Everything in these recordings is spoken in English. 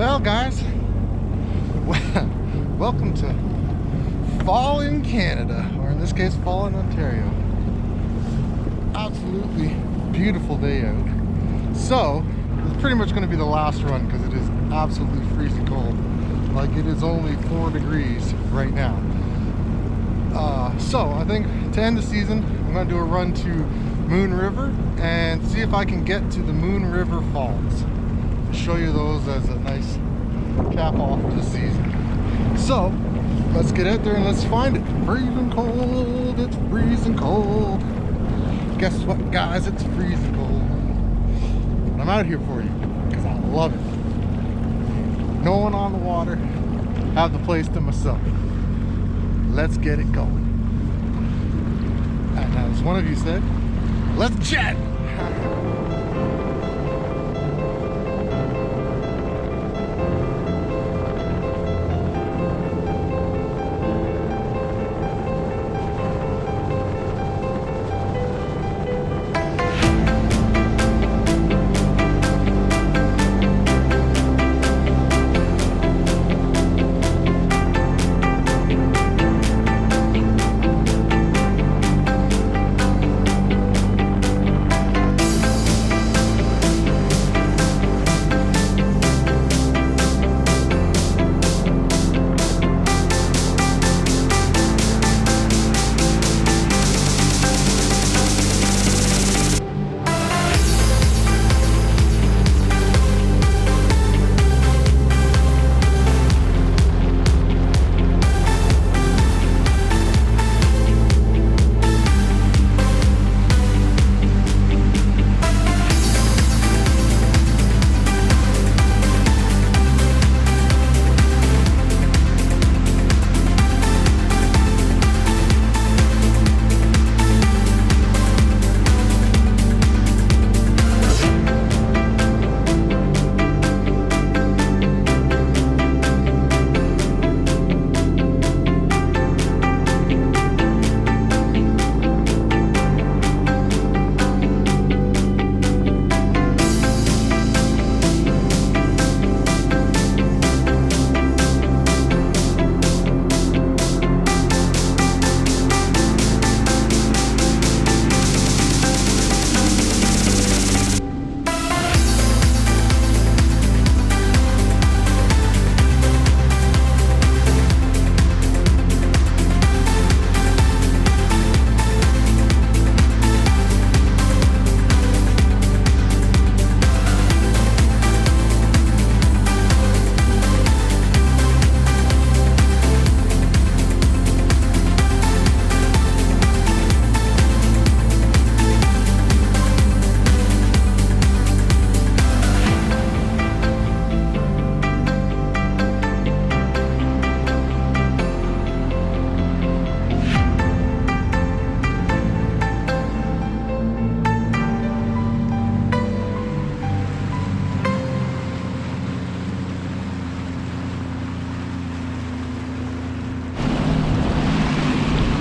Well, guys, welcome to fall in Canada, or in this case, fall in Ontario. Absolutely beautiful day out. So, it's pretty much going to be the last run because it is absolutely freezing cold. Like, it is only 4 degrees right now. So, I think to end the season, I'm going to do a run to Moon River and see if I can get to the Moon River Falls. Show you those as a nice cap off for the season. So let's get out there and let's find it. Freezing cold, it's freezing cold. Guess what, guys, it's freezing cold. But I'm out here for you because I love it. No one on the water, have the place to myself. Let's get it going. And as one of you said, let's jet.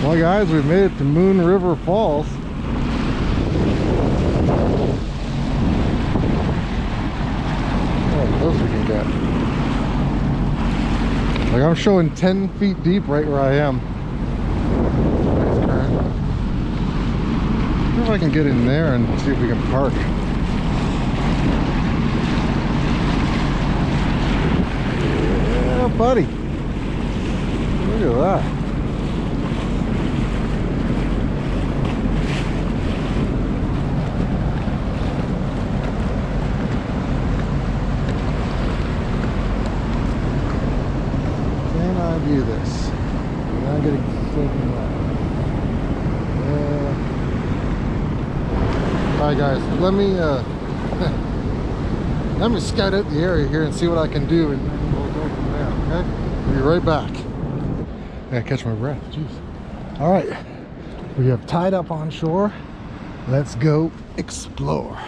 Well, guys, we've made it to Moon River Falls. Oh, close we can get. Like, I'm showing 10 feet deep right where I am. I wonder if I can get in there and see if we can park. Yeah, buddy. Look at that. Do this. You're not getting soaking wet. Alright, guys, let me scout out the area here and see what I can do, and we'll go from there. Okay, I'll be right back. I gotta catch my breath. Jeez. All right, we have tied up on shore. Let's go explore.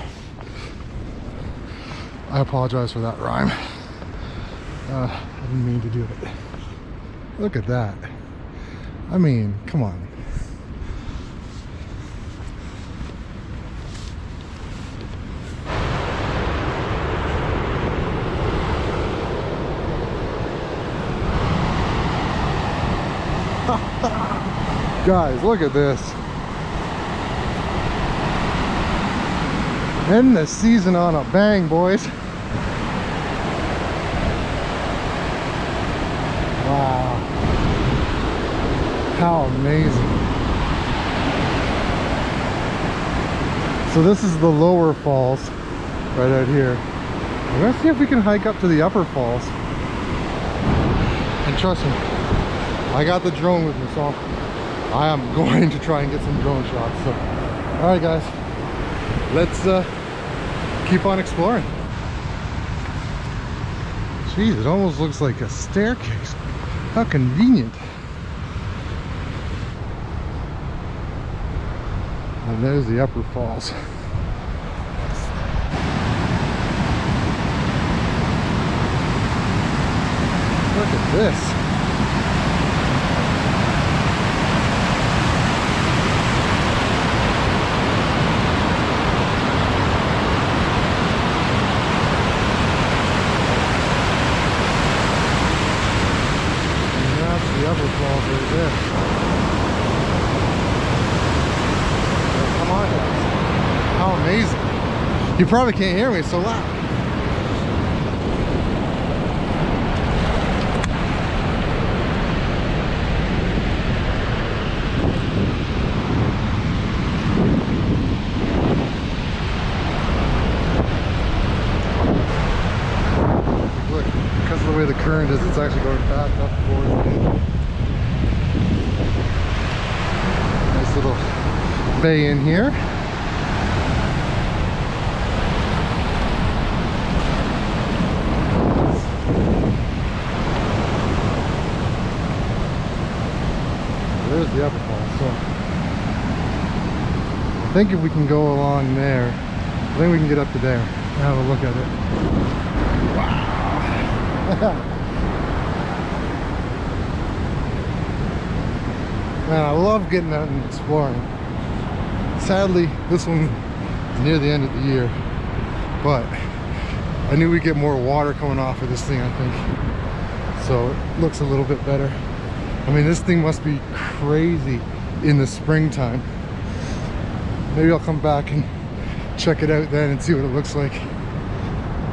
I apologize for that rhyme. I didn't mean to do it. Look at that. I mean, come on. Guys, look at this. End the season on a bang, boys. Wow. How amazing. So this is the lower falls right out here. We're gonna see if we can hike up to the upper falls. And trust me, I got the drone with me, so I am going to try and get some drone shots. So, all right, guys, let's keep on exploring. Jeez, it almost looks like a staircase. How convenient. And there's the upper falls. Look at this. The upper falls right there. Come on, guys. How amazing. You probably can't hear me, it's so loud. Look, because of the way the current is, it's actually going back up towards me. Nice little bay in here. There's the upper fall. So I think if we can go along there, I think we can get up to there and have a look at it. Wow. Man, I love getting out and exploring. Sadly, this one is near the end of the year, but I knew we'd get more water coming off of this thing, I think. So it looks a little bit better. I mean, this thing must be crazy in the springtime. Maybe I'll come back and check it out then and see what it looks like.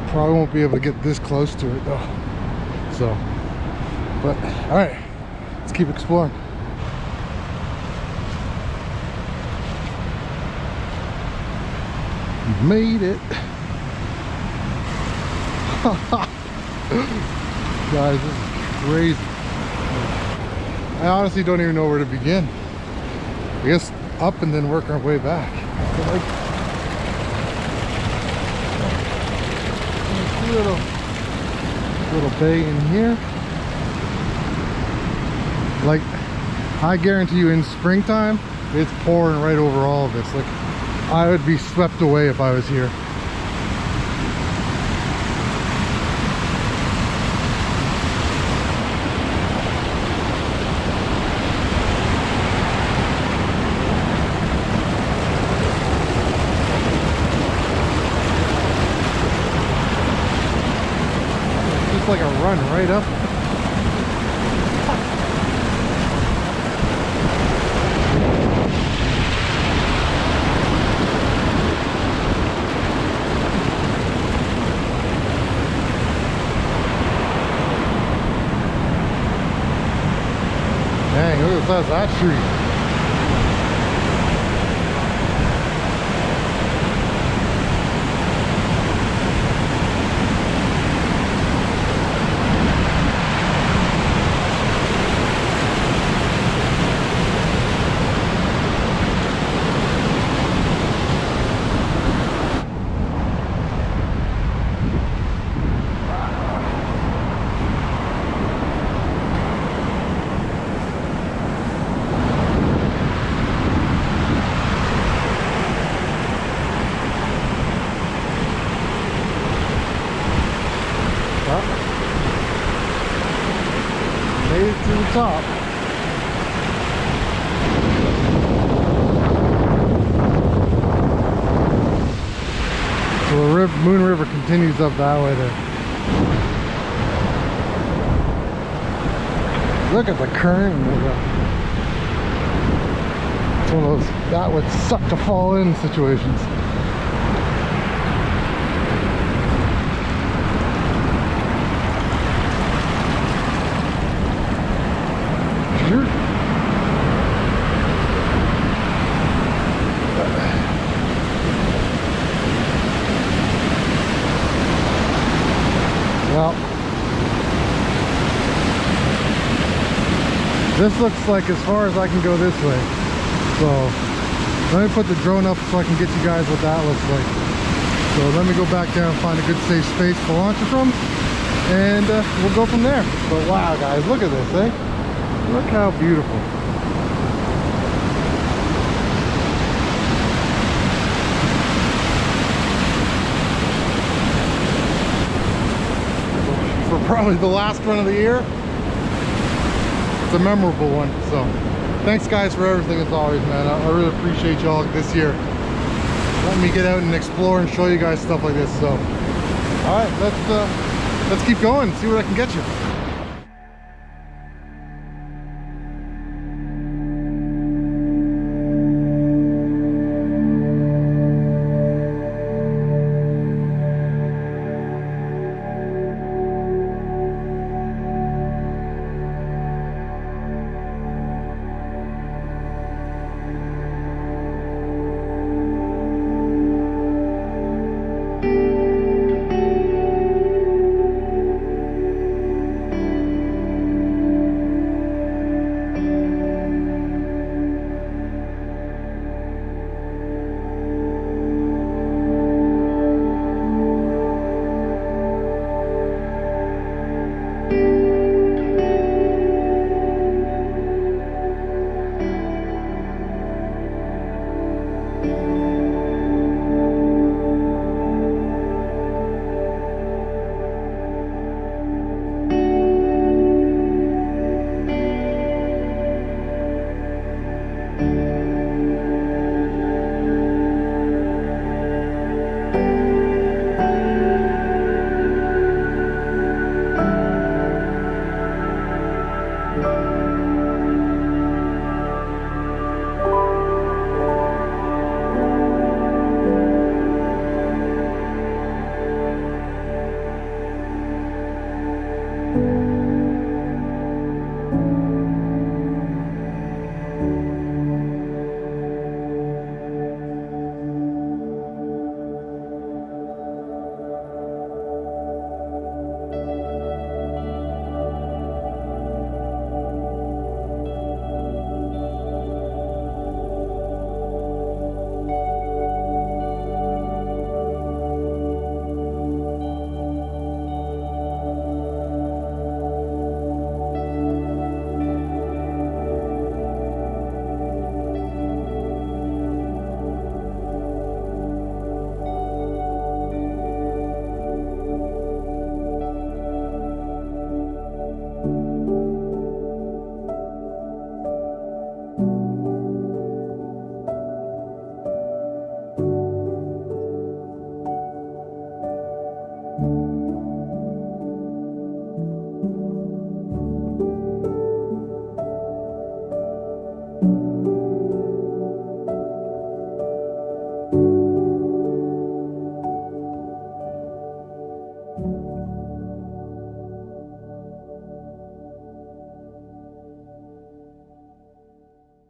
Probably won't be able to get this close to it though. So, but all right, let's keep exploring. Made it. Guys, this is crazy. I honestly don't even know where to begin. I guess up and then work our way back. Little bay in here. Like, I guarantee you in springtime, it's pouring right over all of this. Like, I would be swept away if I was here. It's just like a run right up. Dang, look at that tree. Made it to the top. So the Moon River continues up that way there. Look at the current. It's one of those that would suck to fall in situations. Well, this looks like as far as I can go this way. So let me put the drone up so I can get you guys what that looks like. So let me go back down and find a good safe space to launch it from, and we'll go from there. But wow, guys, look at this, eh? Look how beautiful. For probably the last run of the year, it's a memorable one. So thanks guys for everything as always, man. I really appreciate y'all this year letting me get out and explore and show you guys stuff like this. So all right, let's keep going, see what I can get you.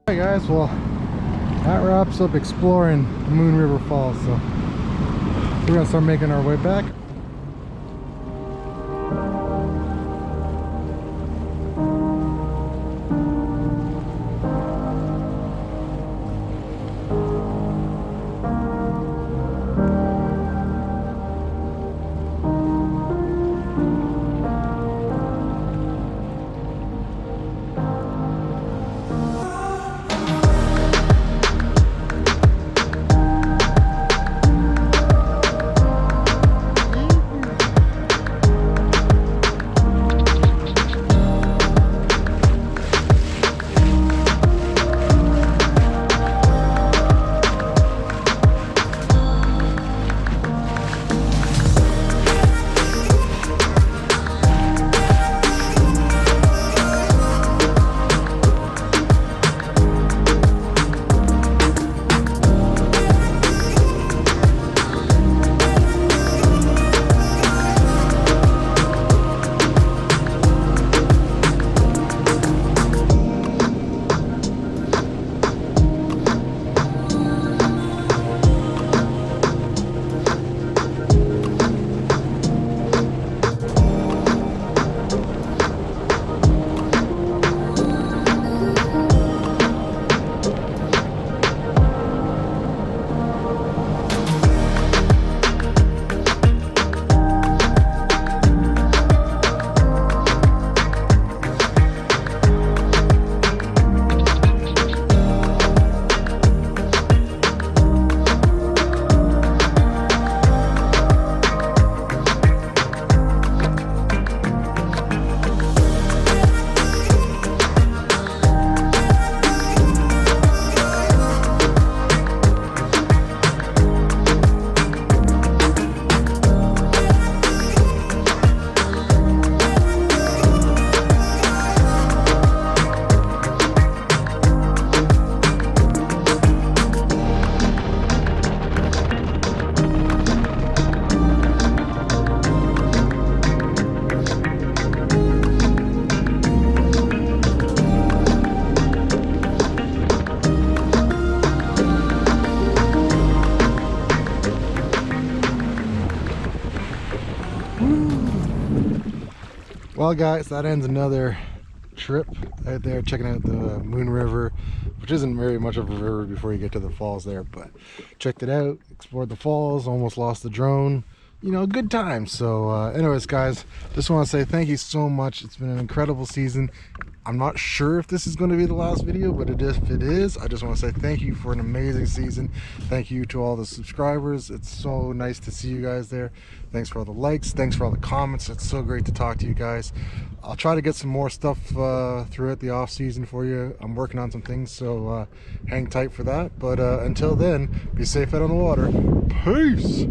Alright guys, well that wraps up exploring the Moon River Falls, so we're gonna start making our way back. Well guys, that ends another trip out there checking out the Moon River, which isn't very much of a river before you get to the falls there, but checked it out, explored the falls, almost lost the drone, you know, good time. So anyways guys, just want to say thank you so much. It's been an incredible season. I'm not sure if this is going to be the last video, but if it is, I just want to say thank you for an amazing season. Thank you to all the subscribers. It's so nice to see you guys there. Thanks for all the likes. Thanks for all the comments. It's so great to talk to you guys. I'll try to get some more stuff throughout the off season for you. I'm working on some things, so hang tight for that. But until then, be safe out on the water. Peace.